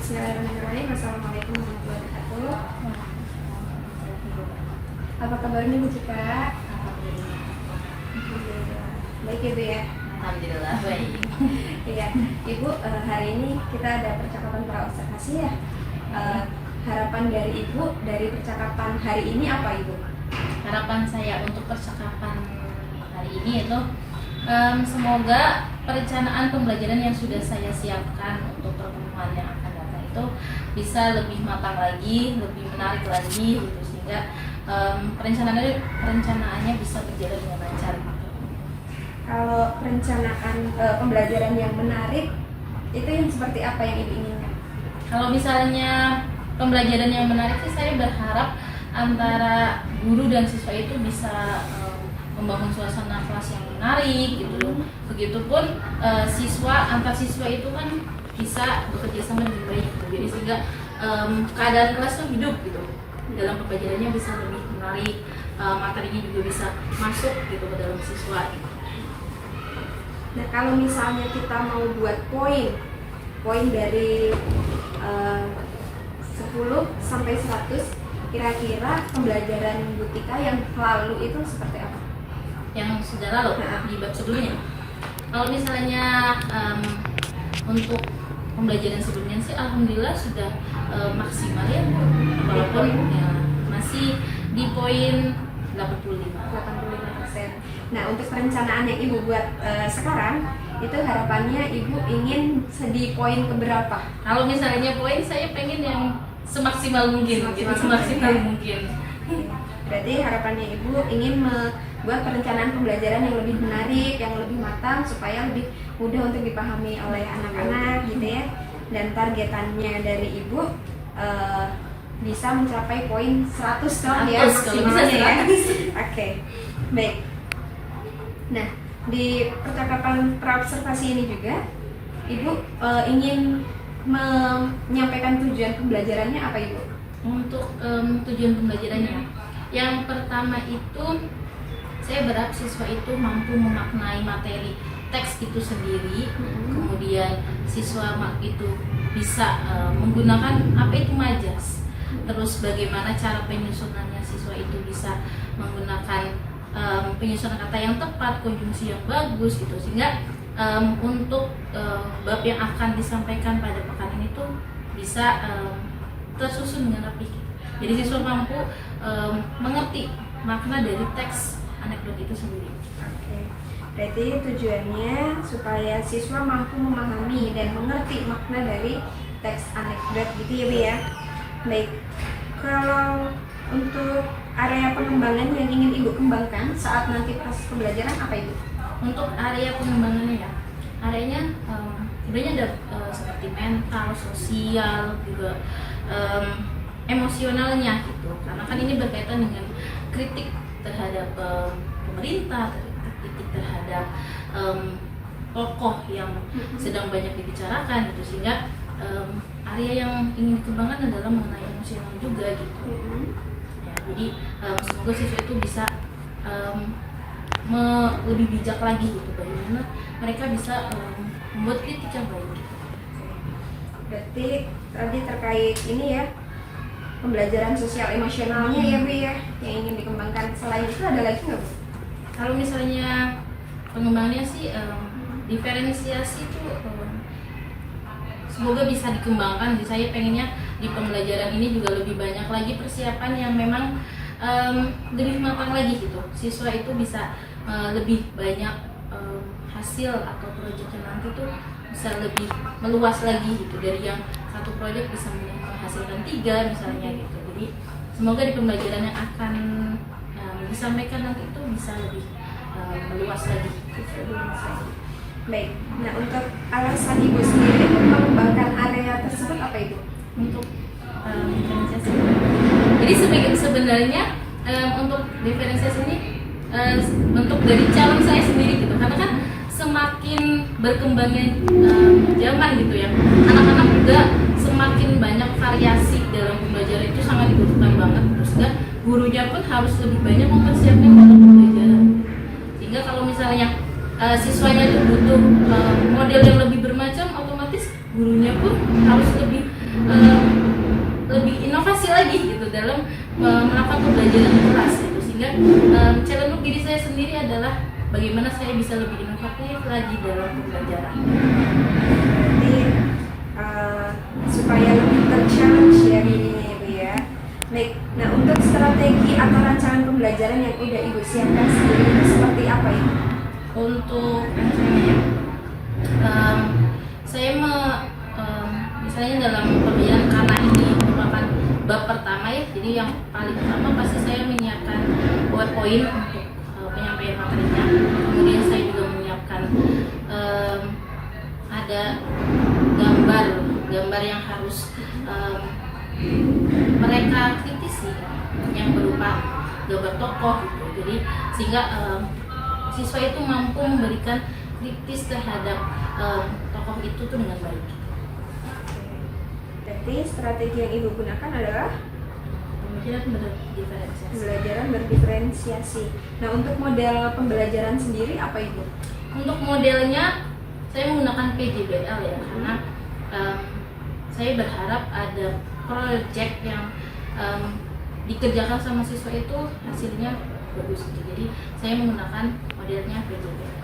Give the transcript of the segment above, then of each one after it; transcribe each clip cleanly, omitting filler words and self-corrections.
Bismillahirrahmanirrahim. Assalamualaikum warahmatullahi wabarakatuh. Apa kabarnya Bu Cika? Alhamdulillah. Baik ya Bu ya? Alhamdulillah baik. Iya, Ibu, hari ini kita ada percakapan pra-observasi ya. Harapan dari Ibu dari percakapan hari ini apa Ibu? Harapan saya untuk percakapan hari ini itu semoga perencanaan pembelajaran yang sudah saya siapkan untuk pertemuan yang akan datang itu bisa lebih matang lagi, lebih menarik lagi gitu, sehingga perencanaannya bisa berjalan dengan lancar. Kalau perencanaan pembelajaran yang menarik itu yang seperti apa yang Ibu inginkan? Kalau misalnya pembelajaran yang menarik sih, saya berharap antara guru dan siswa itu bisa membangun suasana kelas yang menarik gitu loh. Begitupun antar siswa itu kan bisa bekerja sama dengan baik gitu. Jadi sehingga keadaan kelas itu hidup gitu. Dalam pembelajarannya bisa lebih menarik, materinya juga bisa masuk gitu ke dalam siswa gitu. Nah, kalau misalnya kita mau buat poin dari 10 sampai 100, kira-kira pembelajaran Butika yang lalu itu seperti apa? Yang sudah lalu di bab sebelumnya. Kalau misalnya untuk pembelajaran sebelumnya sih alhamdulillah sudah maksimal ya, walaupun ya, masih di poin 85%. Nah, untuk perencanaan yang Ibu buat sekarang itu harapannya Ibu ingin di poin keberapa? Kalau misalnya poin, saya pengen yang semaksimal mungkin, semaksimal mungkin. Berarti harapannya Ibu ingin membuat perencanaan pembelajaran yang lebih menarik, yang lebih matang supaya lebih mudah untuk dipahami oleh anak-anak gitu ya. Dan targetannya dari Ibu bisa mencapai poin 100 dong ya, kalau bisa ya. Oke. Baik. Nah, di percakapan pra-observasi ini juga Ibu ingin menyampaikan tujuan pembelajarannya apa Ibu? Untuk tujuan pembelajarannya, yang pertama itu saya berharap siswa itu mampu memaknai materi teks itu sendiri. Kemudian siswa itu bisa menggunakan apa itu majas, terus bagaimana cara penyusunannya, siswa itu bisa menggunakan penyusunan kata yang tepat, konjungsi yang bagus gitu, sehingga untuk bab yang akan disampaikan pada pekan ini tuh bisa tersusun dengan rapi. Jadi siswa mampu mengerti makna dari teks anekdot itu sendiri. Oke. Berarti tujuannya supaya siswa mampu memahami dan mengerti makna dari teks anekdot gitu ya Bu ya. Baik. Kalau untuk area pengembangan yang ingin Ibu kembangkan saat nanti proses pembelajaran apa Ibu? Untuk area pengembangannya ya, areanya sebenarnya ada seperti mental, sosial, juga emosionalnya gitu. Karena kan ini berkaitan dengan kritik terhadap pemerintah, kritik terhadap tokoh yang sedang banyak dibicarakan gitu, sehingga area yang ingin dikembangkan adalah mengenai emosional juga gitu. Ya, jadi semoga siswa itu bisa lebih bijak lagi gitu, bagaimana mereka bisa membuat kritik yang baik gitu. Berarti tadi terkait ini ya, pembelajaran sosial emosionalnya ya Bu ya, yang ingin dikembangkan. Selain itu ada lagi nggak Bu? Kalau misalnya pengembangannya sih diferensiasi itu semoga bisa dikembangkan. Jadi saya pengennya di pembelajaran ini juga lebih banyak lagi persiapan yang memang lebih matang lagi gitu. Siswa itu bisa lebih banyak hasil atau proyeknya nanti tuh bisa lebih meluas lagi gitu, dari yang satu proyek bisa menghasilkan 3 misalnya gitu. Jadi semoga di pembelajaran yang akan disampaikan nanti itu bisa lebih meluas lagi. Baik. Nah, untuk alasan Ibu sendiri untuk mengembangkan area tersebut apa Ibu? Untuk diferensiasi. Jadi sebenarnya untuk diferensiasi ini bentuk dari calon saya sendiri gitu, karena kan semakin berkembangnya zaman gitu ya, anak-anak juga semakin banyak variasi dalam pembelajaran, itu sangat dibutuhkan banget. Terus juga gurunya pun harus lebih banyak mempersiapkan dalam pembelajaran, sehingga kalau misalnya siswanya itu butuh model yang lebih bermacam, otomatis gurunya pun harus lebih dalam melakukan pembelajaran di kelas gitu. Sehingga challenge untuk diri saya sendiri adalah bagaimana saya bisa lebih inovatif lagi dalam pembelajaran. Berarti supaya lebih ter-challenge ya dirinya Ibu ya. Baik, nah untuk strategi atau rancangan pembelajaran yang udah Ibu siapkan sendiri itu seperti apa Ibu? Untuk rancangannya, saya misalnya dalam pembelajaran karena ini merupakan bab pertama ya, jadi yang paling pertama pasti saya menyiapkan PowerPoint untuk penyampaian materinya. Kemudian saya juga menyiapkan ada gambar yang harus mereka kritisi, yang berupa gambar tokoh gitu. Jadi sehingga siswa itu mampu memberikan kritis terhadap tokoh itu tuh dengan baik. Berarti strategi yang Ibu gunakan adalah Pembelajaran berdiferensiasi. Nah untuk model pembelajaran sendiri apa Ibu? Untuk modelnya saya menggunakan PJBL ya, karena saya berharap ada project yang dikerjakan sama siswa itu hasilnya bagus gitu. Jadi saya menggunakan modelnya PJBL.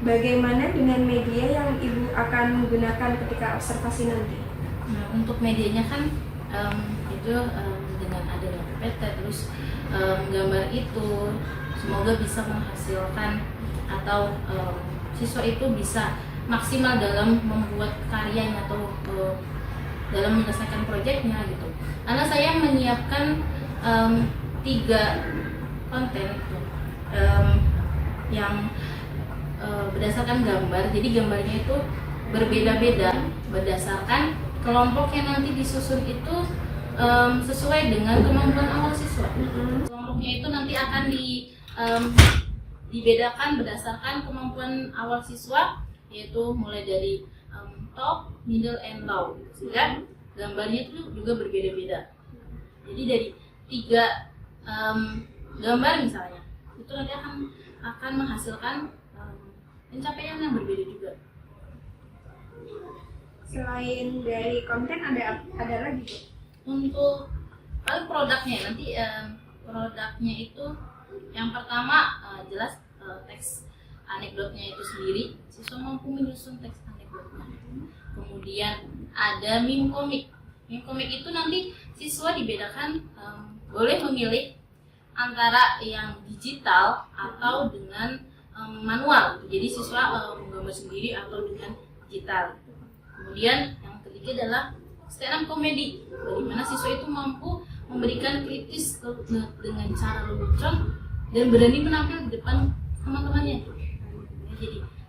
Bagaimana dengan media yang Ibu akan gunakan ketika observasi nanti? Nah, untuk medianya kan itu dengan adanya PPT, terus gambar itu semoga bisa menghasilkan atau siswa itu bisa maksimal dalam membuat karyanya atau dalam menyelesaikan proyeknya gitu. Karena saya menyiapkan 3 konten itu yang berdasarkan gambar, jadi gambarnya itu berbeda-beda berdasarkan kelompok yang nanti disusun itu sesuai dengan kemampuan awal siswa. Kelompoknya itu nanti akan dibedakan berdasarkan kemampuan awal siswa, yaitu mulai dari top, middle, and low, sehingga gambarnya itu juga berbeda-beda. Jadi dari 3 gambar misalnya, itu nanti akan menghasilkan pencapaian yang berbeda juga. Selain dari konten ada lagi Bu? Untuk paling produknya nanti produknya itu yang pertama jelas teks anekdotnya itu sendiri, siswa mampu menyusun teks anekdotnya. Kemudian ada meme komik. Meme komik itu nanti siswa dibedakan boleh memilih antara yang digital atau dengan manual. Jadi siswa menggambar sendiri atau dengan digital. Kemudian yang ketiga adalah stand up comedy, di mana siswa itu mampu memberikan kritis dengan cara lelucon dan berani menampil di depan teman-temannya.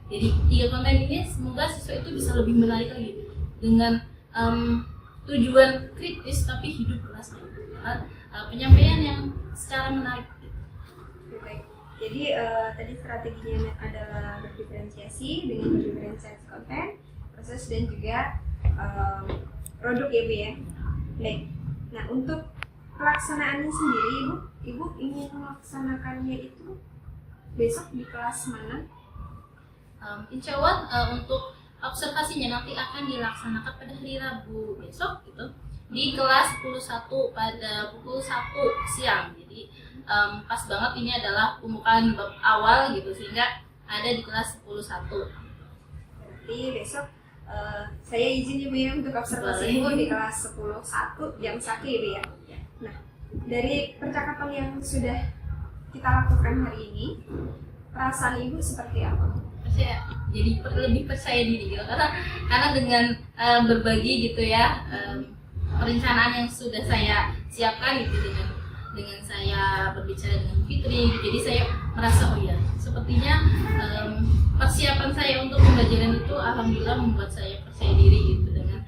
Jadi 3 konten ini semoga siswa itu bisa lebih menarik lagi dengan tujuan kritis tapi hidup kelasnya, penyampaian yang secara menarik. Jadi tadi strateginya adalah berdiferensiasi dengan berdiferensiasi konten, proses dan juga produk ya Bu ya. Baik. Nah untuk pelaksanaannya sendiri Ibu ingin melaksanakannya itu besok di kelas mana? Insya Allah untuk observasinya nanti akan dilaksanakan pada hari Rabu besok gitu di kelas 10.1 pada pukul 1 siang. Jadi pas banget ini adalah pembukaan bab awal gitu, sehingga ada di kelas 10.1. Berarti besok saya izin Ibu ya untuk observasi Ibu di kelas 10.1 jam 1 Ibu ya. Nah dari percakapan yang sudah kita lakukan hari ini, perasaan Ibu seperti apa? Saya jadi lebih percaya diri gitu, karena dengan berbagi gitu ya perencanaan yang sudah saya siapkan gitu, dengan saya berbicara dengan Fitri gitu, jadi saya merasa oh ya sepertinya persiapan saya untuk pembelajaran itu alhamdulillah membuat saya percaya diri gitu dengan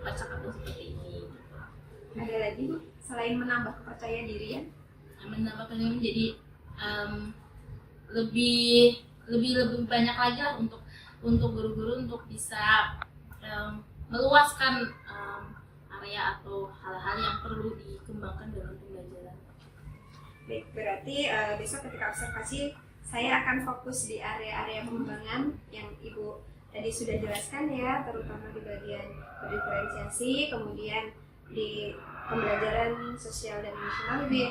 percakapan seperti ini. Ada lagi Bu selain menambah kepercayaan diri ya? Menambah kepercayaan jadi lebih banyak lagi lah untuk guru-guru untuk bisa meluaskan area atau hal-hal yang perlu dikembangkan dalam pembelajaran. Baik, berarti besok ketika observasi saya akan fokus di area-area pengembangan yang Ibu tadi sudah jelaskan ya, terutama di bagian berdiferensiasi, kemudian di pembelajaran sosial dan emosional Ibu ya.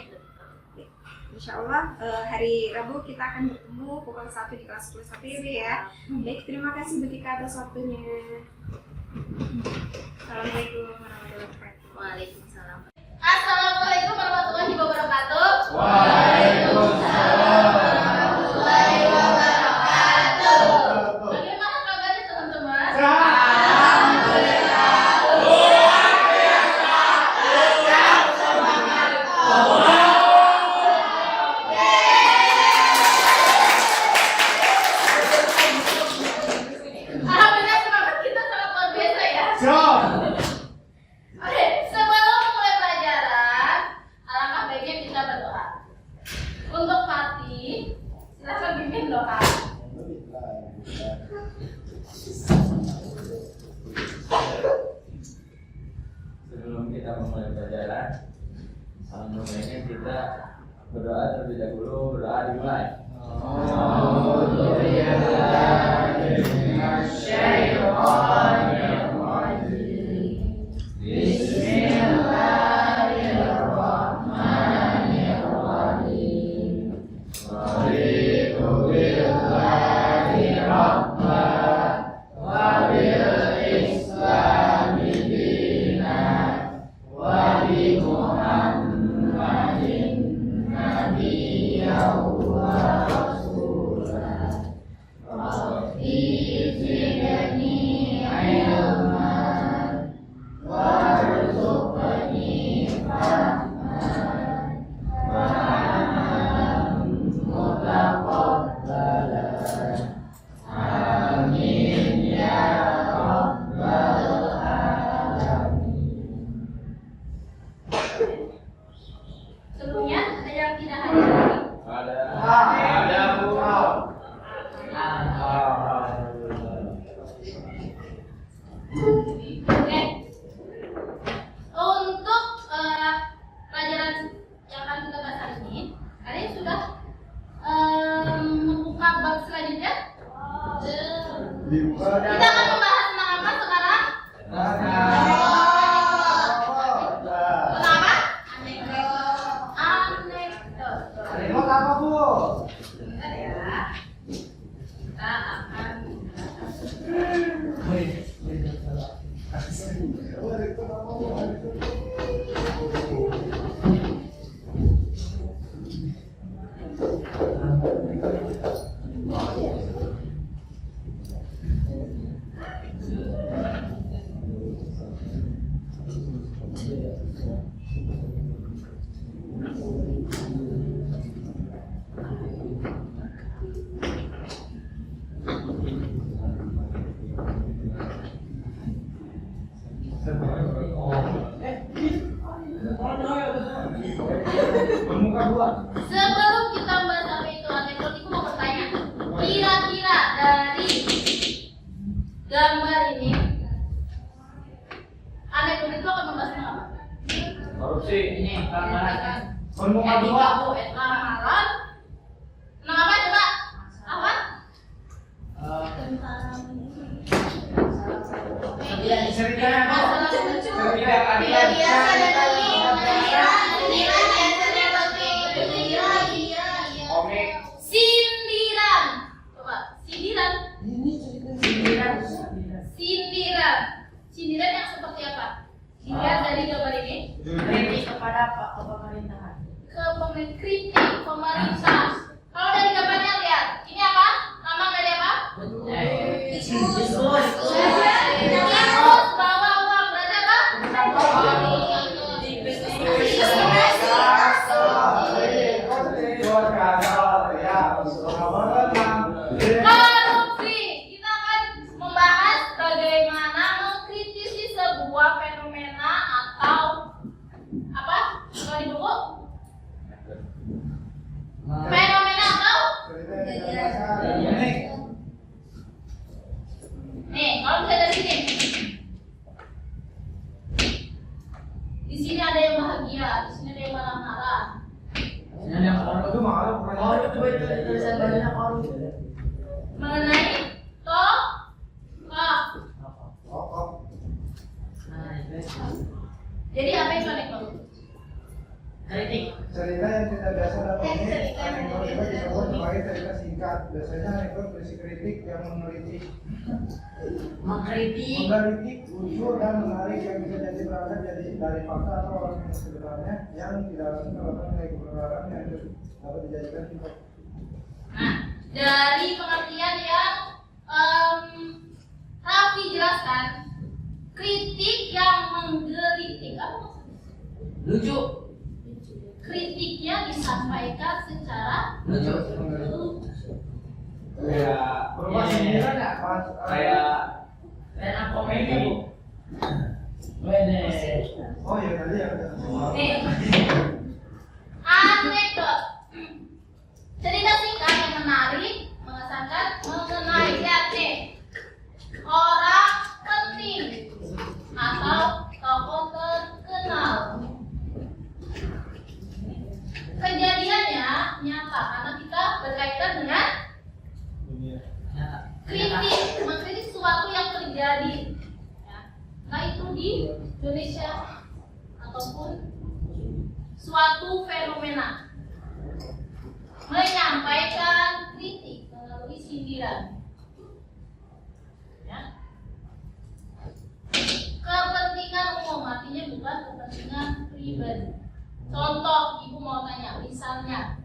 Oke. Insya Allah hari Rabu kita akan bertemu pukul 1 di kelas 11 Ibu ya. Baik, terima kasih Bu Tika atas waktunya. Assalamualaikum warahmatullahi wabarakatuh. Waalaikumsalam. Assalamualaikum warahmatullahi wabarakatuh. Waalaikumsalam warahmatullahi wabarakatuh. Bagaimana kabarnya teman-teman? Alhamdulillah. Luar biasa. Tetap semangat. Alhamdulillah semangat kita sangat luar biasa ya. Oke, sebelum mulai pelajaran, alangkah baiknya kita berdoa. Untuk Fatih, silakan bimbing doa. Sebelum kita memulai pelajaran, alangkah baiknya kita berdoa terlebih dahulu. Berdoa dimulai. Sebelumnya ada yang tidak hadir lagi. Ada Bu. Oke. Untuk pelajaran yang akan kita bahas hari ini, kalian sudah membuka bab selanjutnya? Kita akan membahas tentang apa sekarang? Tentang apa? Anekdot. apa Bu? Bentar ya. Kita akan sebelum kita membahas apa itu anekdot, aku mau bertanya. Kira-kira dari gambar ini, anekdot itu akan membahas tentang apa? Korupsi. Ini gambaran. Pembuka Etika, dua. Bu, lamaran. Tentang apa coba? Apa? Ceritanya Bu. Komik. Sindiran. Coba, sindiran. Sindiran. Sindiran yang seperti apa? Sindiran dari gambar ini Kritik kepada pemerintahan. ke kritik pemerintah. Kalau dari gambarnya lihat, ini apa? Lambang dari apa? Tikus bawa uang, berarti apa? Korupsi. Kita akan membahas bagaimana mengkritisi sebuah fenomena atau apa? Kalau di buku fenomena atau nih, kalau apa itu anekdot? Kritik. Cerita yang tidak biasa dapat ini Cerita yang anekdot juga tidak disebut biasa. sebagai cerita singkat. Biasanya anekdot berisi kritik yang mengkritik, lucu dan menarik yang bisa jadi berangkat jadi dari fakta atau orang yang sebenarnya yang tidak langsung melakukan nilai kebenaran yang dapat dijadikan hikmah. Nah, dari pengertian yang Raffi jelaskan, kritik yang menggelitik apa maksudnya? Lucu. Kritiknya disampaikan secara Lucu. Kayak Berubah sendiri nggak pas? kayak Dan apa komedi. Wede. Oh iya tadi ya. Nih, anekdot. Cerita singkat yang menarik, mengesankan mengenai orang penting atau tokoh terkenal. Kejadiannya nyata karena kita berkaitan dengan kritik, mengkritik sesuatu yang terjadi, ya. Nah itu di Indonesia ataupun suatu fenomena, menyampaikan kritik melalui sindiran, ya. Kepentingan umum artinya bukan kepentingan pribadi. Contoh, ibu mau tanya, misalnya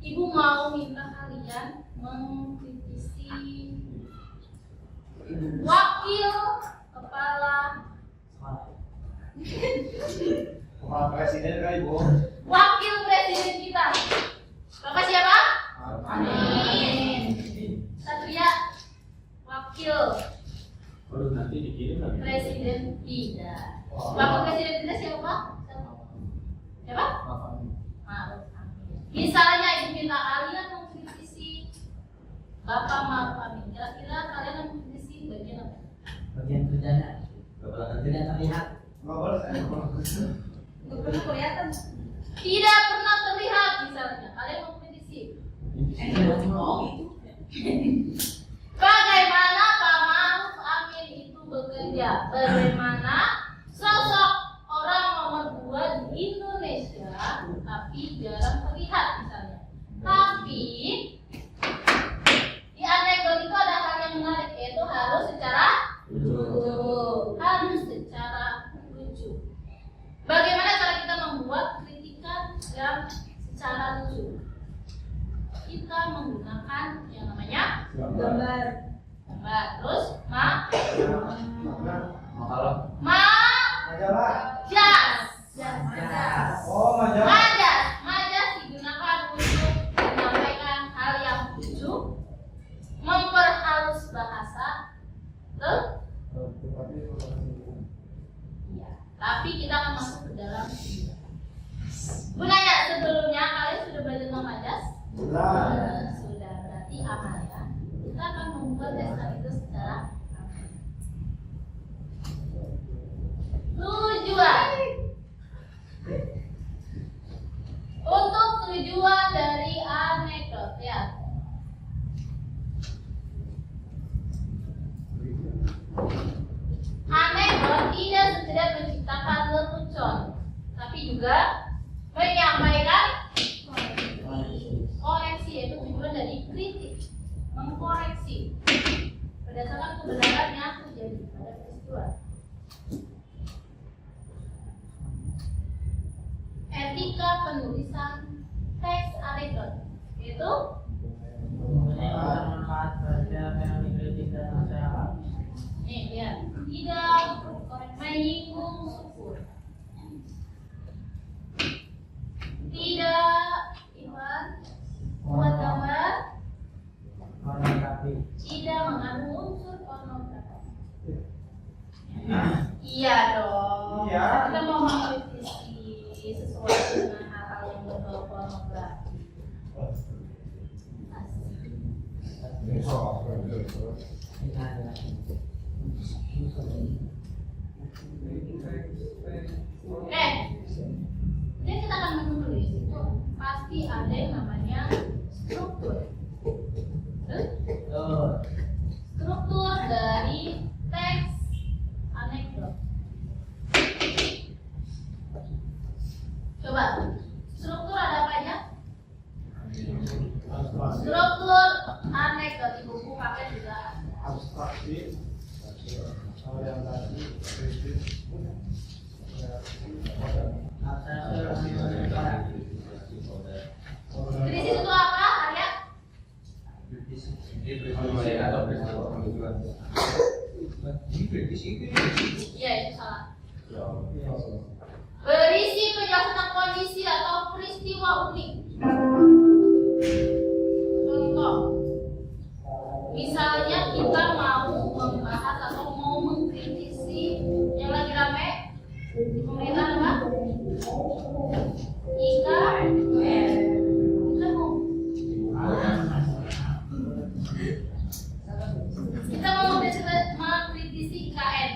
ibu mau minta kalian mengkritisi wakil kepala Kepala presiden kali Bu. wakil presiden kita. Bapak siapa? Amin. Satria, wakil Baru nanti dikirim lagi. presiden tidak. Wakil presiden kita siapa? Siapa? Maruf Amin. Misalnya ibu minta kalian mengkritisi Bapak Maruf Amin. Kira-kira kalian mengkritisi bagian apa? Bagian kerjanya tidak terlihat. Nggak boleh saya. Nggak perlu kelihatan. Tidak pernah terlihat misalnya. Kalian mengkritisi bagaimana Pak Maruf Amin itu bekerja, bagaimana sosok orang nomor 2 di Indonesia, tapi jarang terlihat misalnya. Tapi di anekdot itu ada hal yang menarik, yaitu harus secara lucu. Bagaimana cara kita membuat kritikan yang secara lucu? Kita menggunakan yang namanya Gambar. Terus Makalah. Majalah. majas. Oh majalah. Majas digunakan untuk menyampaikan hal yang lucu, memperhalus bahasa, betul? Iya. Tapi kita akan masuk ke dalam. Gunanya sebelumnya kalian sudah belajar tentang majas? Sudah, berarti aman ya. Kita akan membuat tes itu secara aman. Tujuan. Untuk tujuan dari anekdot ya. Anekdot tidak sekedar menciptakan lelucon, tapi juga menyampaikan koreksi, yaitu tujuan dari kritik, mengkoreksi berdasarkan kebenaran yang terjadi pada peristiwa. Etika penulisan teks anekdot, yaitu Manfaat pada yang dikritik dan masyarakat. nih lihat, tidak menyinggung suku, tidak Iwan buat gambar, Pornografi. tidak mengandung unsur pornografi. Iya dong. Iya. Kita mau mengkritisi sesuatu dengan hal-hal yang berbau pornografi. Oke, jadi kita akan menulis itu pasti ada yang namanya struktur. Struktur dari teks anekdot. Kalau yang tadi kritis Krisis itu apa, Arya? Iya, itu salah. Berisi penjelasan kondisi atau peristiwa unik. Contoh, misalnya kita mau membahas atau mau mengkritisi yang lagi rame di pemerintahan apa? IKN. Kita mau mengkritisi IKN.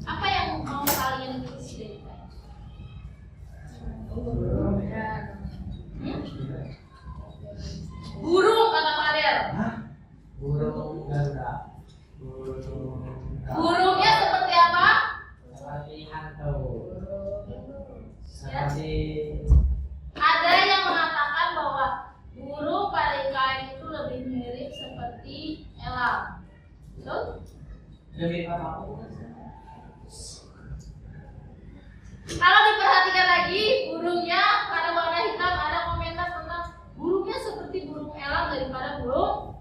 Apa yang mau kalian kritisi dari IKN? Burung kata Fadel. Burung Garuda. Burungnya seperti apa? Seperti hantu. Seperti Ada yang mengatakan bahwa burung pada IKN itu lebih mirip seperti elang. Betul? lebih apa? Kalau diperhatikan lagi, burungnya pada warna hitam, ada komentar tentang burungnya seperti burung elang daripada burung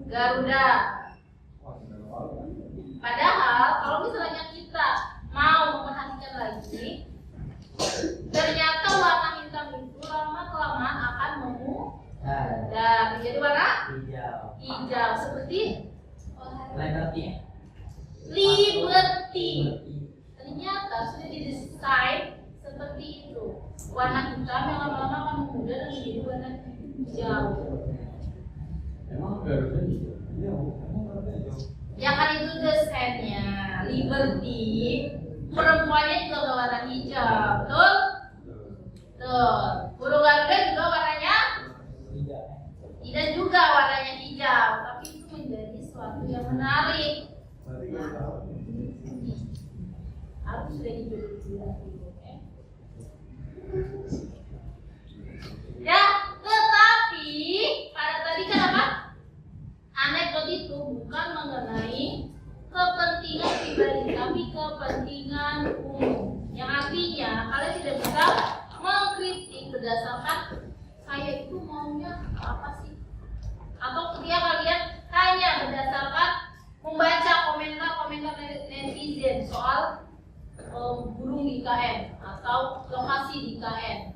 Garuda. Padahal kalau misalnya kita mau memperhatikan lagi, ternyata warna hitam itu lama kelamaan akan memudar menjadi warna Hijau. hijau seperti Liberty. Ternyata sudah didesain seperti itu. Warna hitam yang lama-lama akan memudar dan menjadi warna hijau. Emang Garuda hijau? Iya, emang Garuda hijau. Ya kan itu desainnya Liberty. Perempuannya juga berwarna hijau, betul? Tuh, burung Garuda juga warnanya tidak juga warnanya hijau, tapi itu menjadi suatu yang menarik. Berarti nggak tahu. Harus sudah hijau dulu. Ya, tetapi pada tadi kan apa? Anekdot itu bukan mengenai kepentingan pribadi, tapi kepentingan umum. Yang artinya kalian tidak bisa mengkritik berdasarkan saya itu maunya apa sih? Atau ketika kalian hanya berdasarkan membaca komentar-komentar netizen soal burung di IKN atau lokasi di IKN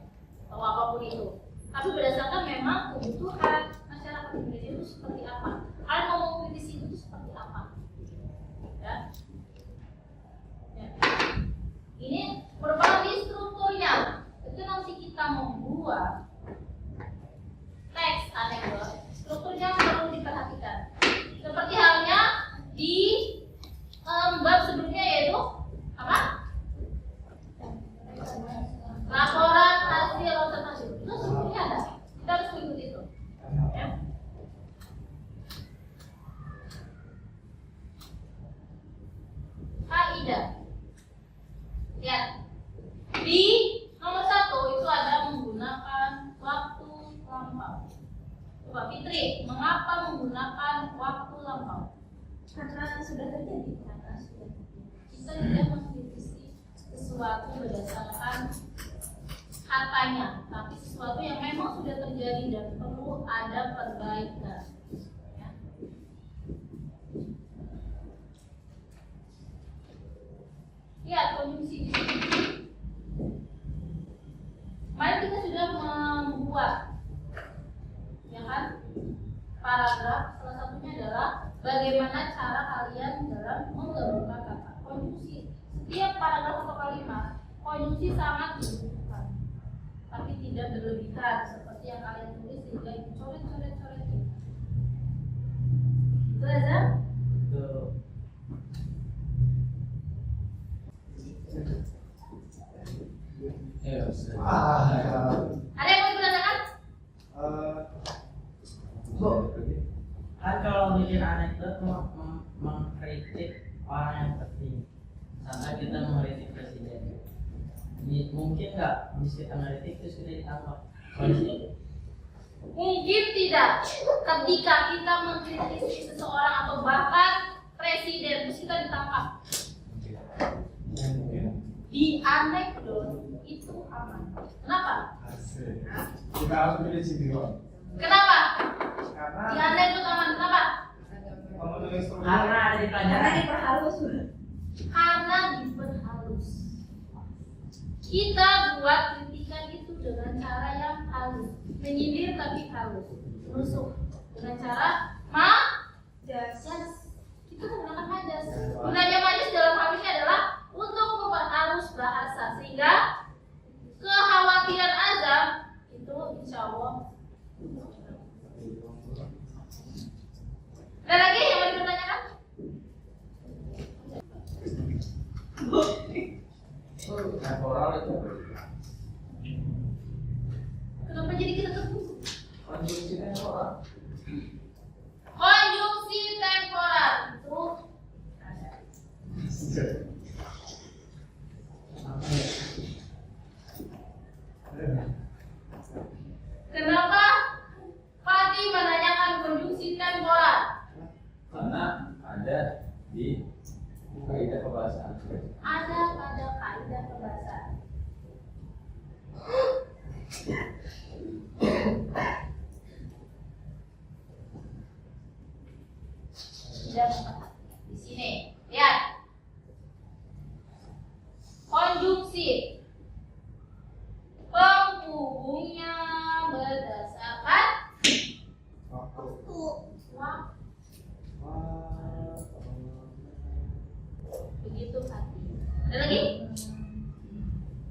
atau apapun itu. Tapi berdasarkan memang kebutuhan masyarakat Indonesia itu seperti apa. Kalian mau mengkritisi itu seperti apa? Ya. Ini merupakan di strukturnya. Itu nanti kita membuat teks anekdot, strukturnya perlu diperhatikan. Seperti halnya di bab sebelumnya yaitu apa? Laporan hasil observasi. Itu strukturnya ada. Kita harus mengikuti itu. Ya. Kaidah. Lihat. Di nomor 1 itu ada menggunakan waktu lampau. Coba Fitri, mengapa menggunakan waktu lampau? Karena sudah terjadi. Kita tidak mengkritisi sesuatu berdasarkan katanya, tapi sesuatu yang memang sudah terjadi dan perlu ada perbaikan. Ya. Lihat konjungsi di sini. Kemarin kita sudah membuat, ya kan, paragraf. Salah satunya adalah bagaimana cara kalian dalam menggabungkan kata. Konjungsi, setiap paragraf atau kalimat, konjungsi sangat dibutuhkan, tapi tidak berlebihan seperti yang kalian tulis sehingga itu coret-coret-coret. Itu aja. Ada yang mau ditanyakan? Bu, kan kalau bikin anekdot mengkritik orang yang penting, sampai kita mengkritik presiden, mungkin nggak bisa kita mengkritik terus kita ditangkap polisi? Mungkin tidak. Ketika kita mengkritisi seseorang atau bahkan presiden, terus kita ditangkap. Di anekdot itu aman. Kenapa? Kita harus pilih video. Kenapa? Karena Di anekdot aman. Kenapa? menulis Karena ada di pelajaran. Karena diperhalus. Kita buat kritikan itu dengan cara yang halus, menyindir tapi halus, menusuk dengan cara majas. Kita menggunakan majas. Gunanya majas dalam hal ini adalah untuk memperhalus bahasa sehingga kekhawatiran azam itu insya Allah. Ada lagi yang mau dipertanyakan? Temporal itu Kenapa jadi kita terpukul? konjungsi temporal. Konjungsi temporal itu ada. Kenapa Fatih menanyakan konjungsi temporal? Karena ada di kaidah kebahasaan. Ada pada kaidah kebahasaan. Dan di sini lihat konjungsi penghubungnya berdasarkan waktu. Begitu Fatih. Ada lagi?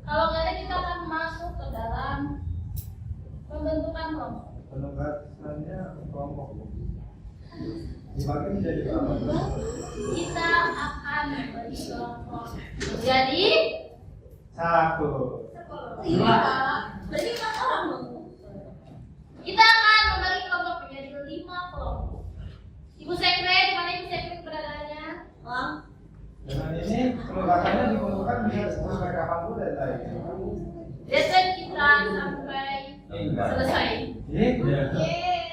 Kalau nggak ada kita akan masuk ke dalam pembentukan kelompok. penugasannya kelompok. Dibagi menjadi berapa? Kita akan membagi kelompok menjadi Satu. berarti 4 orang dong. Kita akan membagi kelompok menjadi 5 kelompok. Ibu Sekre, di mana Ibu Sekre keberadaannya? Dengan ini penugasannya ditentukan bisa sampai kapan pun dan lain. Deadline kita sampai selesai. Ini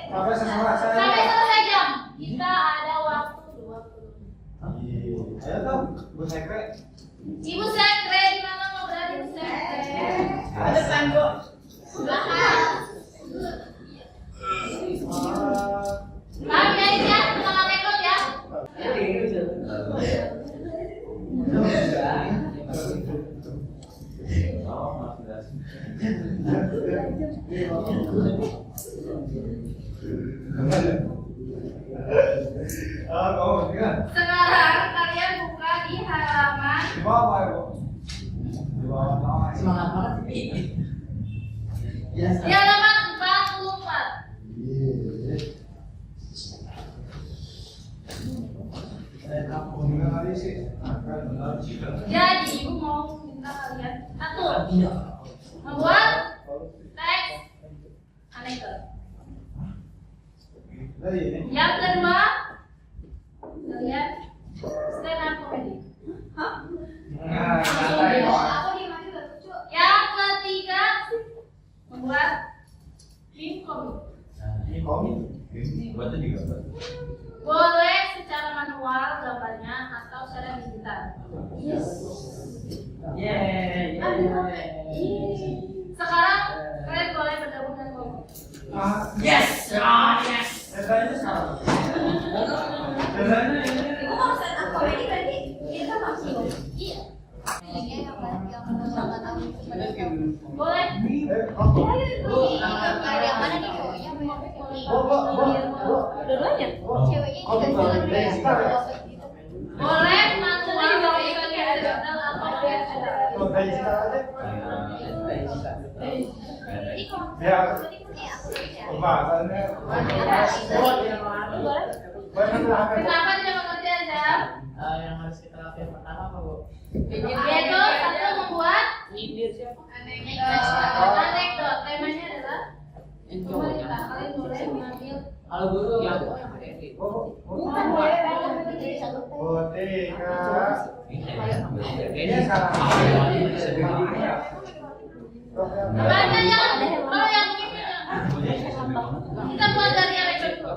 sampai selesai. Sampai selesai jam. Kita ada waktu 20. Ayo dong, Bu Sekre. Ibu Sekre, di mana mau berada Ibu Sekre? Ada tanggo. Belakang. Paham ya ini ya? Tentang rekod ya? Oh, Mas Das. Oh, kan? Sekarang kalian buka di halaman Di bawah, Ibu. Di bawah bawah. Semangat banget sih. Biasa. di halaman 44. Jadi ibu mau minta kalian satu membuat teks anekdot. Yang kedua kalian stand up comedy. Yang ketiga membuat meme komik. Buatnya juga Pak. Boleh secara manual gambarnya atau secara digital. Yeay. Sekarang kalian boleh bergabung dengan kelompok. Yes. Yes. Deadline-nya sekarang. Deadline-nya ini. Iya. Boleh. Dua-duanya. Boleh manual dari kalian digital atau digital. Ya, pembahasannya. Kenapa tidak mengerti aja? Yang harus kita lakukan pertama apa, Bu? Yaitu satu membuat Oh. anekdot. Temanya adalah pemerintah. Kalian boleh mengambil Kalau guru yang bukan boleh Botika. Ini sekarang. Makanya jangan kalau yang ini kita buat dari anekdot.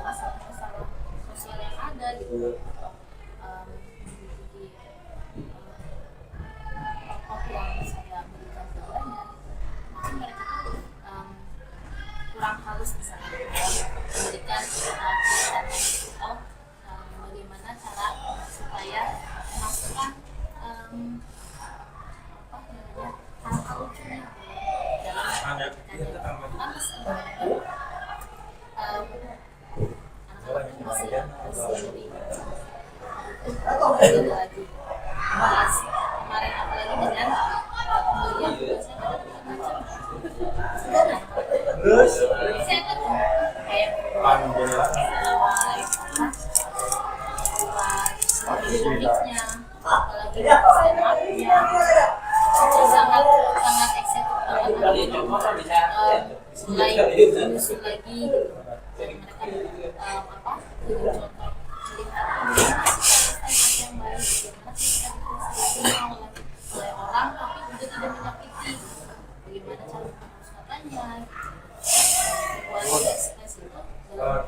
masalah sosial yang ada gitu, mendidik tokoh yang saya berikan gambarnya, mungkin mereka tuh kurang halus misalnya memberikan cerita atau bagaimana cara supaya memasukkan hal-hal lucunya dalam anak-anak masih lebih beda lagi. Pas kemarin apalagi dengan pembelian tugasnya ada macam-macam. Saya kan kayak komiknya, apalagi stand-up-nya, itu sangat eksekutif banget. Mulai menyusun lagi gitu. Dan mereka dengan contoh melihat bagaimana sih yang baik, bagaimana sih kita dikenal oleh orang tapi juga tidak menyakiti, bagaimana cara mengurus katanya, kualitas itu dalam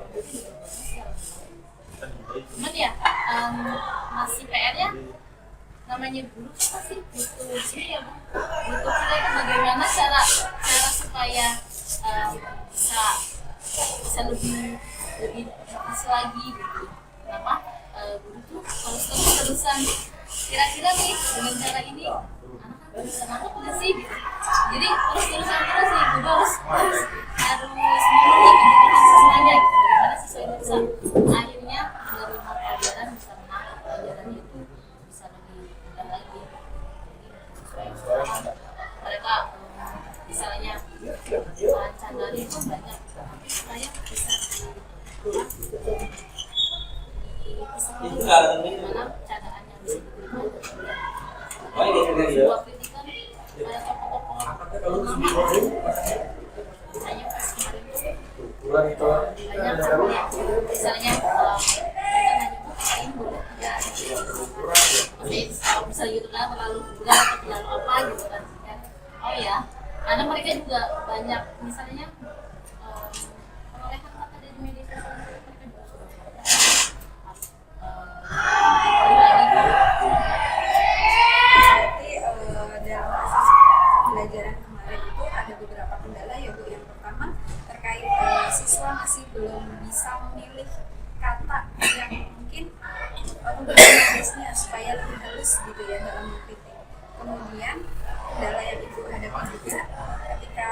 cuman ya masih PR-nya namanya guru kan pasti butuh skill, butuh kita itu bagaimana cara supaya bisa lebih berhasil lagi gitu. Kenapa guru tuh harus terus-terusan kira-kira nih dengan cara ini anak-anak bisa nangkep nggak sih gitu. Jadi terus-terusan terus nih guru harus mengulang semuanya gitu. Bagaimana siswa itu bisa akhirnya dari pelajaran bisa menangkap pelajarannya itu bisa lebih mudah lagi. Jadi mereka misalnya candaan itu banyak, tapi supaya bisa bagaimana candaan yang bisa diterima. Sebuah kritikan pada tokoh-tokoh misalnya pas kemarin banyak misalnya mereka nanya ini boleh tidak, kalau misalnya gitu kan terlalu vulgar atau terlalu apa gitu kan. Oh ya, karena mereka juga banyak misalnya perolehan kata dari media sosial, mereka juga sudah berarti dalam proses pembelajaran kemarin itu ada beberapa kendala ya Bu. Yang pertama terkait siswa masih belum bisa memilih kata yang mungkin untuk menulisnya supaya lebih halus gitu ya dalam mengkritik. Kemudian kendala yang Ibu hadapi juga ketika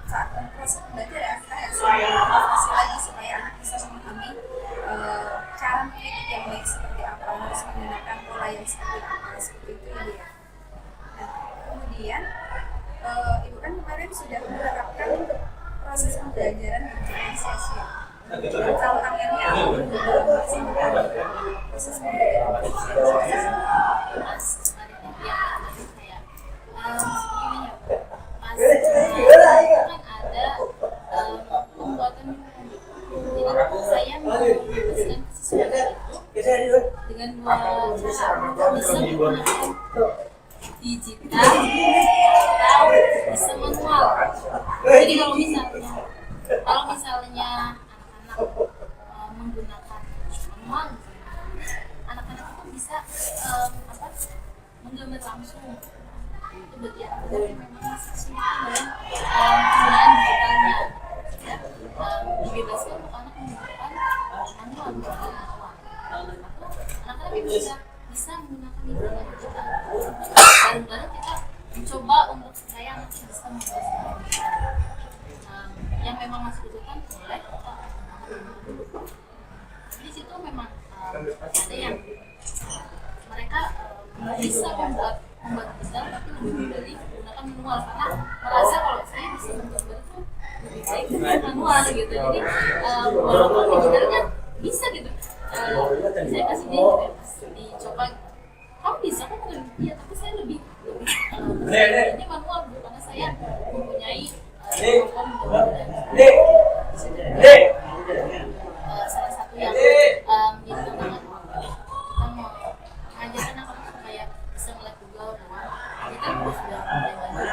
saat proses pembelajaran kita harus mengevaluasi lagi supaya anak bisa memahami cara mengkritik yang baik seperti apa, harus menggunakan pola yang seperti apa, seperti itu ya. Nah, kemudian Ibu kan kemarin sudah menerapkan proses pembelajaran diferensiasi. Kalau akhirnya aku dalam melaksanakan proses pembelajaran diferensiasi, Mas kayak ini ya Mas kan ada pembuatan jadi saya menuliskan sesuatu itu dengan dua cara, bisa menggunakan digital atau bisa manual. Jadi kalau misalnya anak-anak menggunakan manual, anak-anak itu bisa menggambar langsung. Itu berarti anak-anak memang masih sulit dengan penggunaan digitalnya. Ya, dibebaskan untuk anak menggunakan manual, atau anak-anak itu bisa menggunakan media digital. Bareng-bareng kita mencoba untuk supaya anak bisa menggunakan yang memang masih butuhkan boleh kita di situ memang ada yang mereka bisa membuat digital tapi lebih dari menggunakan manual karena merasa kalau saya bisa menggambar itu lebih baik dengan manual gitu. Jadi walaupun digitalnya bisa gitu, saya kasih dia gitu ya, pas dicoba kamu bisa kan dengan dia, tapi saya lebih ini manual gitu karena saya mempunyai salah satu yang jadi tantangan kita mau mengajarkan anak supaya bisa melihat Google bahwa kita sudah mulai banyak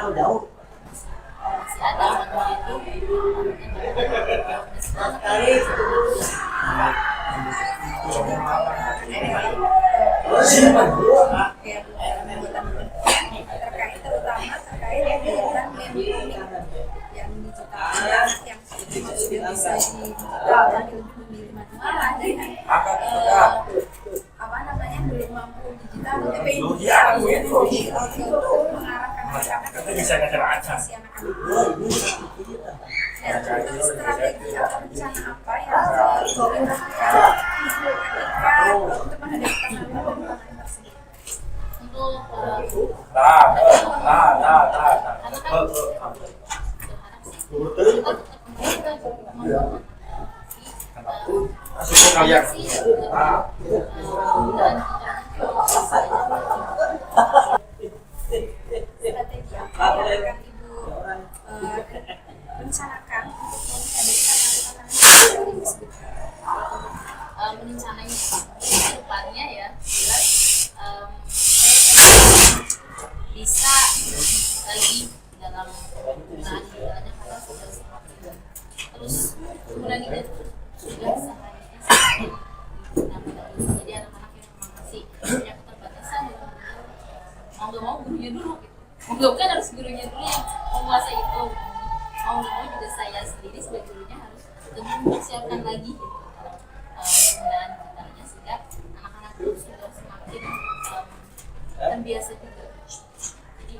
masih ada manual itu terkait terutama terkait kegiatan yang digital yang sudah bisa digitalkan di mana dan apa namanya belum mampu digital tapi untuk mengarahkan anak-anak ke profesi anak-anak. Dan strategi atau rencana apa yang dilakukan ketika untuk menghadapi tantangan tersebut? Untuk strategi apa yang akan Ibu rencanakan untuk menghadapi tantangan yang disebutkan? rencananya ke depannya ya jelas saya bisa lagi dalam penggunaan digitalnya karena sudah semakin terus penggunaan digital sudah sehari-hari jadi anak-anak yang memang masih punya keterbatasan gitu mau nggak mau gurunya dulu gitu mau nggak bukan harus gurunya dulu yang menguasai itu mau nggak mau juga saya sendiri sebagai gurunya harus mempersiapkan lagi gitu penggunaan digitalnya sehingga anak-anak itu sudah semakin terbiasa juga. Jadi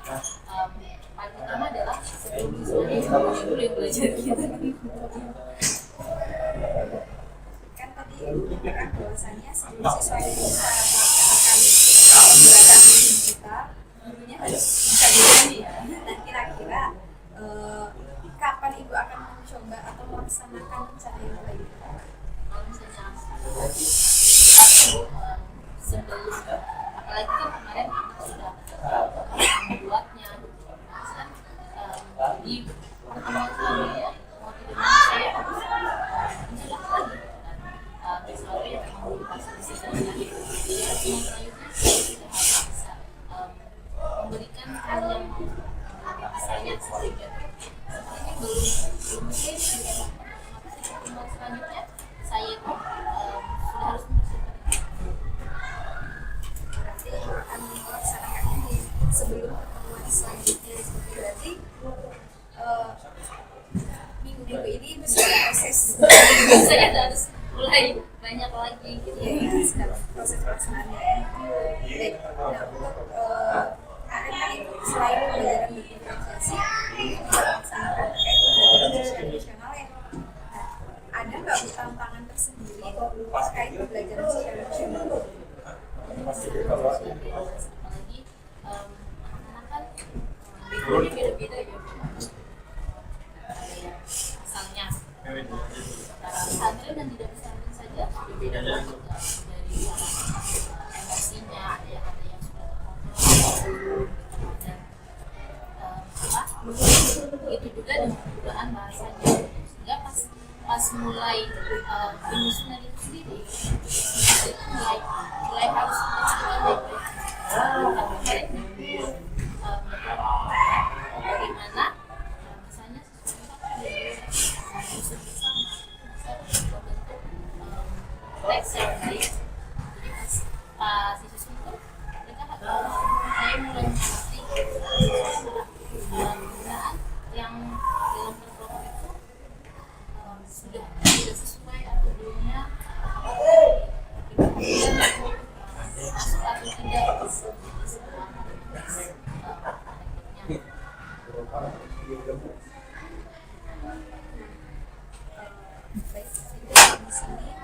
paling utama adalah sebelum siswanya dulu yang belajar gitu. Kan tadi dikatakan bahwasannya sebelum siswa itu bisa melaksanakan pembelajaran digital, gurunya harus bisa diri. Nah kira-kira kapan Ibu akan mencoba atau melaksanakan rencana yang baik? Kalau misalnya sebelum apalagi kan kemarin anak sudah membuatnya kan di pertemuan selanjutnya mau tidak mau saya harus mencoba lagi kan sesuatu yang memang difasilitasi dengan jadi pertemuan selanjutnya saya sudah harus bisa memberikan hal yang saya sehingga sepertinya belum mungkin dengan pertemuan selanjutnya saya itu sudah harus mempersiapkan Berarti akan melaksanakannya di sebelum pertemuan selanjutnya. Berarti minggu-minggu ini Ibu sudah proses saya harus mulai banyak lagi gitu ya sedang proses pelaksanaannya ya. Baik, nah untuk kemarin kan Ibu selain pembelajaran berdiferensiasi juga melaksanakan terkait pembelajaran sosial emosional ya. Nah, ada nggak Bu tantangan tersendiri terkait pembelajaran sosial emosional? apalagi anak-anak kan backgroundnya beda-beda ya asalnya secara pesantren dan tidak pesantren saja beda banget dari emosinya ada yang sudah terkontrol dan begitu juga dengan penggunaan bahasanya sehingga pas mulai penyusunan itu sendiri itu mulai harus bagaimana misalnya sesuatu bersama bentuk teks yang baik jadi pas disusun itu mereka saya mulai mengerti penggunaan yang dalam berkelompok itu sudah tidak sesuai atau belumnya masuk atau tidak di sebuah konteks Baik, sehingga di sini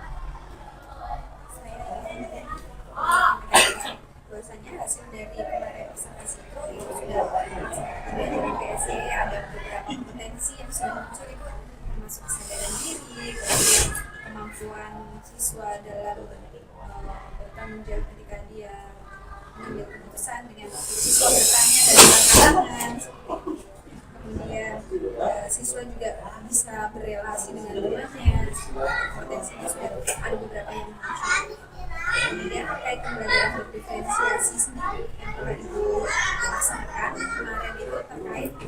saya ingin bahwasanya hasil dari kemarin presentasi itu sudah melaksanakan pembelajaran PSE, ada beberapa kompetensi yang sudah muncul itu termasuk kesadaran diri, kemudian kemampuan siswa dalam bertanggung jawab ketika dia mengambil keputusan dengan siswa bertanya dan tantangan. Kemudian siswa juga bisa berelasi dengan temannya. Potensinya sudah ada beberapa yang muncul. Kemudian terkait pembelajaran berdiferensiasi sendiri yang telah Ibu laksanakan kemarin itu terkait Ibu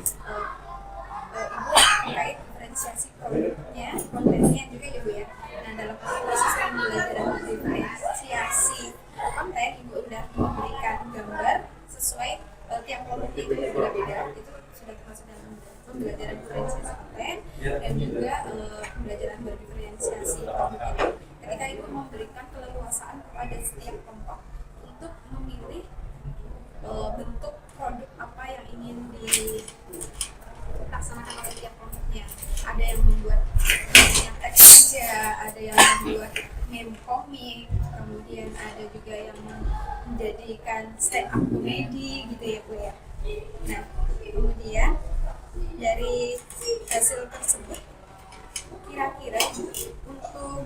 terkait diferensiasi produknya, kontennya juga ya Bu ya. Nah dalam proses pembelajaran diferensiasi konten, Ibu sudah memberikan gambar sesuai tiap kelompoknya itu berbeda-beda, itu sudah termasuk dalam pembelajaran diferensiasi konten dan juga pembelajaran berdiferensiasi konten. Ketika Ibu memberikan keleluasaan kepada setiap kelompok untuk memilih bentuk produk apa yang ingin dilaksanakan oleh tiap kelompoknya. Ada yang membuat yang teks saja, ada yang membuat meme komik, kemudian ada juga yang menjadikan stand up komedi gitu ya Bu ya. Nah kemudian dari hasil tersebut kira-kira untuk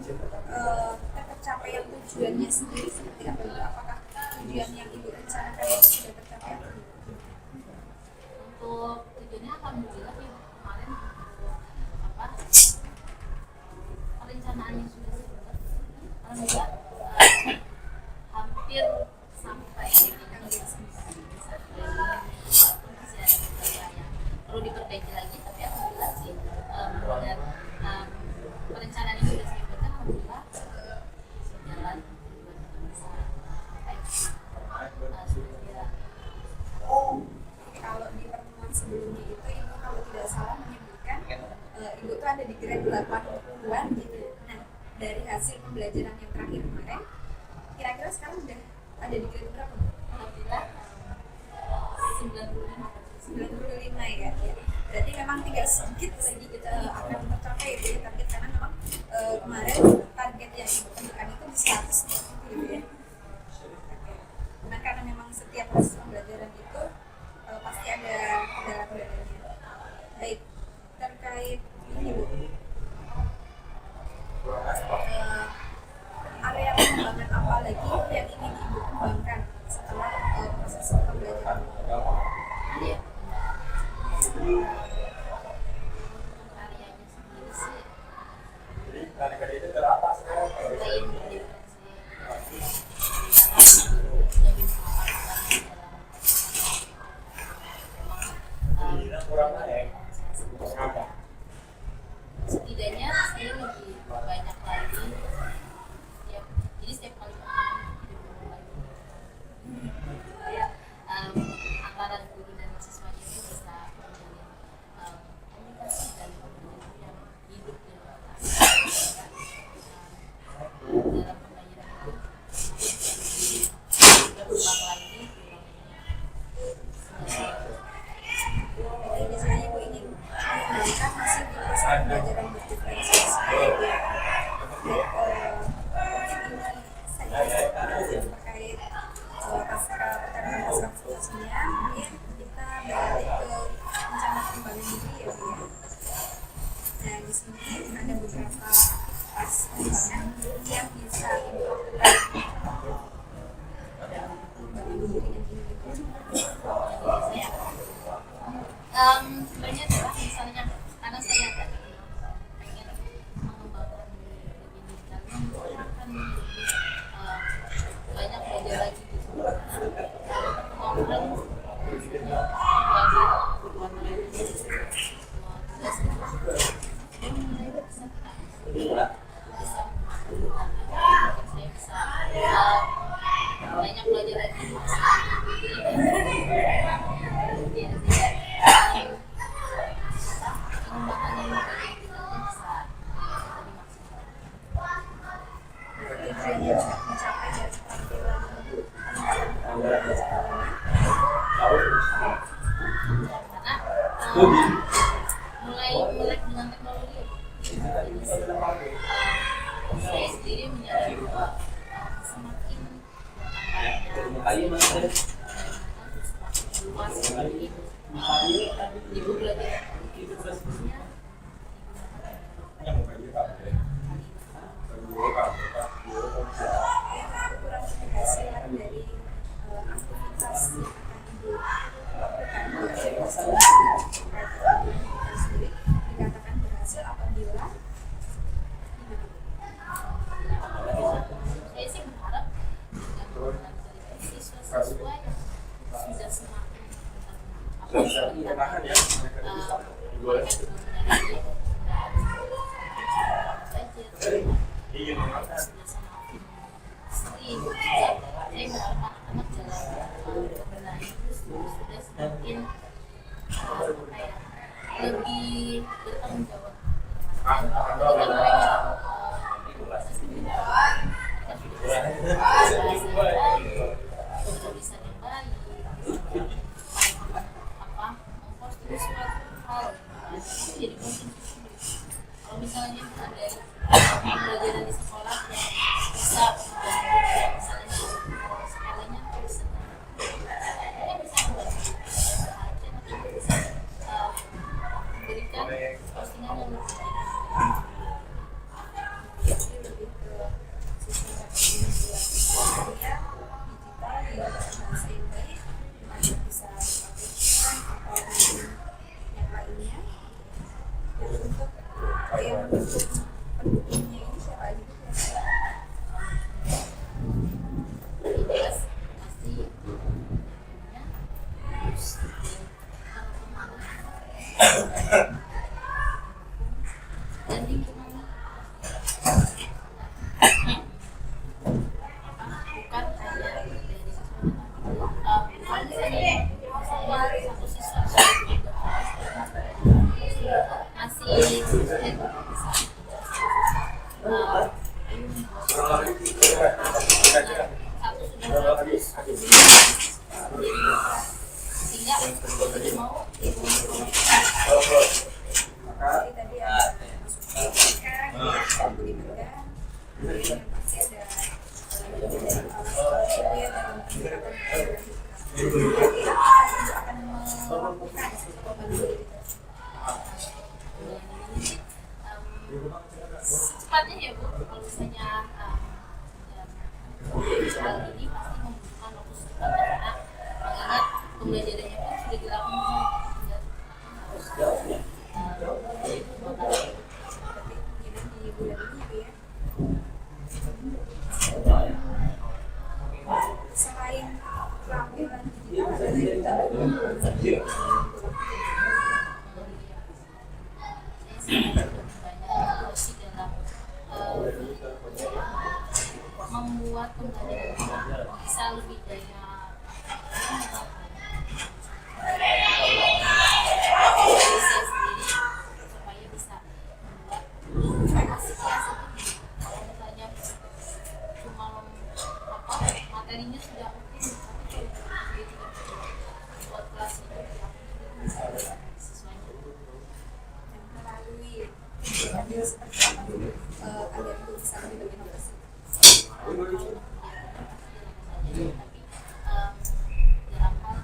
tercapaian tujuannya sendiri seperti apa Bu? Apakah tujuan yang Ibu rencanakan itu sudah tercapai atau tidak? Untuk tujuannya alhamdulillah ya kemarin perencanaannya sudah selesai. Alhamdulillah hampir sampai masih ada beberapa yang perlu diperbaiki lagi, tapi alhamdulillah sih dengan perencanaan yang sudah saya buatkan alhamdulillah berjalan bisa Kalau di pertemuan sebelumnya itu Ibu kalau tidak salah menyebutkan Ibu tuh ada di grade 80-an gitu. Nah dari hasil pembelajaran yang terakhir kemarin, kira-kira sekarang udah ada di grade berapa? alhamdulillah 95 ya. Berarti memang tinggal sedikit lagi kita akan tercapai itu ya target, karena memang kemarin target yang Ibu tentukan itu di 100 gitu ya. Nah karena memang setiap proses pembelajaran itu pasti ada kendala-kendalanya. Baik, terkait ini Bu, area pengembangan apa lagi yang ingin Ibu kembangkan setelah proses pembelajaran? ya untuk karyanya sendiri sih selain setidaknya saya lebih banyak lagi jadi setiap kali antara guru dan siswanya itu bisa menjalin komunikasi dan komunikasi yang hidup di luar dalam pembelajaran itu berulang lagi Jadi biasanya Ibu ingin mengembangkan masih di proses pembelajaran berdiferensiasi. Mungkin ini saja terkait pasca pertandingan pasca prestasinya. Mungkin kita beralih ke rencana pengembangan diri ya Bu ya. Nah di sini ada beberapa pas pengembangan yang bisa Ibu lakukan pengembangan diri yang ingin Ibu saya sebenarnya adalah misalnya karena saya tadi pengen mengembangkan diri lebih digital, saya akan lebih banyak belajar lagi gitu online banyak belajar lagi tujuannya mencapai dari keterampilan karena mulai melek dengan teknologi jadi saya sendiri menyadari bahwa semakin luas ibu belajar kurang keberhasilan dari aktivitas yang akan Ibu lakukan sendiri dikatakan berhasil apabila saya sih berharap dengan program dari siswa-siswa yang sudah semakin anak-anak jalan benar itu sudah semakin kayak lebih bertanggung jawab. Ketika mereka tulisan yang baik, memposting suatu hal, itu jadi penting. Kalau misalnya ada pembelajaran di sekolah yang bisa misalnya skalanya bisa membantu perhatian atau bisa memberikan postingan yang lebih lebih ke sistem media digital dengan bahasa yang baik, dimana bisa application atau yang lainnya. Dan untuk yang pendukungnya ini siapa aja tuh kira-kira? jelas pasti punya terus dan lingkungan bukan hanya dari siswa kalau misalnya satu siswa masih satu sudah bagus sehingga jadi mau Jadi tadi ada masukan sekarang di Medan, kemudian pasti ada dari itu ya dalam peningkatan akan melakukan pembangunan secepatnya ya Bu, kalau misalnya hal ini pasti membutuhkan waktu sebentar karena mengingat pembelajarannya pun sudah dilakukan di bulan ini ya. Selain keterampilan digital ada lagi membuat pembelajaran bisa lebih daya saya sendiri supaya bisa membuat informasi kelas itu kalau misalnya cuma materinya sudah oke tapi buat kelas itu siswanya dan melalui ambil seperti apa agar itu bisa lebih berinovasi. tapi dalam hal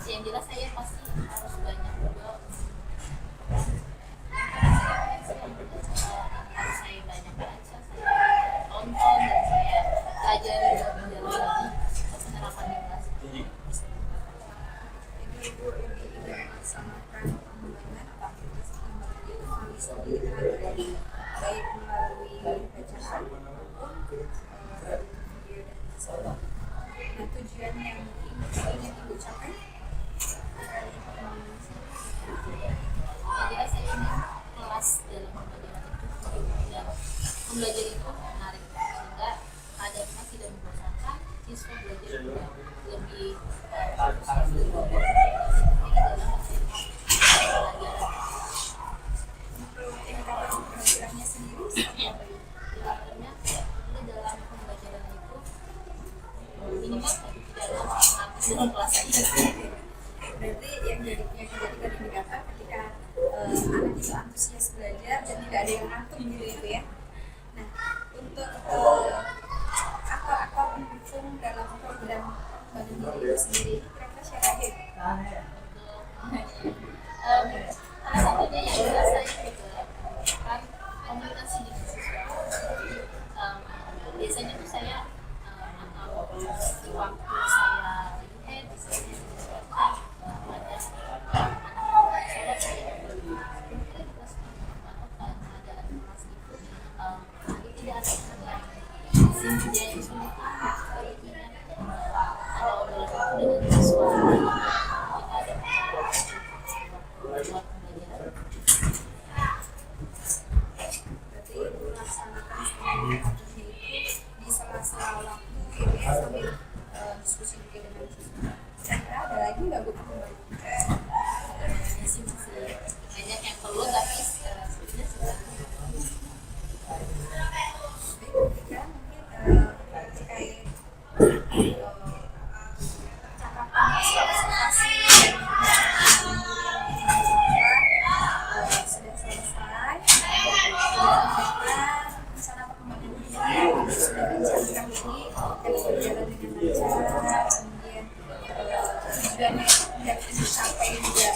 yang jelas saya pasti harus banyak juga harus saya banyak baca, saya tonton dan saya pelajari lebih dalam lagi penerapan di kelas. Ini Ibu yang ingin melaksanakan pengembangan atau aktivitas pengembangan itu melalui studi terhadap baik melalui bacaan maupun video dan visual. Nah, tujuan yang ingin Ibu capai dari pengembangan Yang jelas saya ingin kelas dalam pembelajaran itu dan pembelajaran itu menarik sehingga adaptasi dan membosankan siswa belajar juga lebih fokus dan lebih dalam pelajaran. untuk tingkatan keberhasilannya sendiri seperti apa Ibu? Dilakukannya itu dalam pembelajaran itu minimal tidak ada mengatur dalam kelas saja. Berarti yang dijadikan indikator ketika anak itu antusias belajar dan tidak ada yang ngatur gitu ya Bu ya. Nah, untuk aktor-aktor pendukung dalam program Bank Mandiri itu sendiri kira-kira siapa aja? Salah satunya yang jelas saya juga kan komunikasi di siswa. Biasanya tuh saya atau di waktu saya lihat misalnya ada anak-anak sholat saya keadaan kelas itu tidak ada simpulnya yang sulit baiknya ada obrolan dengan siswa kita ada buat pembelajaran. Berarti laksanakan komunikasinya itu di sela-sela waktu gitu ya, sambil diskusi juga dengan siswa. Kira-kira ada lagi nggak Bu? Sebenarnya sih masih banyak yang perlu, tapi sebenarnya sudah Kan mungkin terkait cakapan observasi dan sudah selesai. Rencana perkembangan ini sudah direncanakan ini dan berjalan dengan lancar. Kemudian tujuannya dapat dicapai juga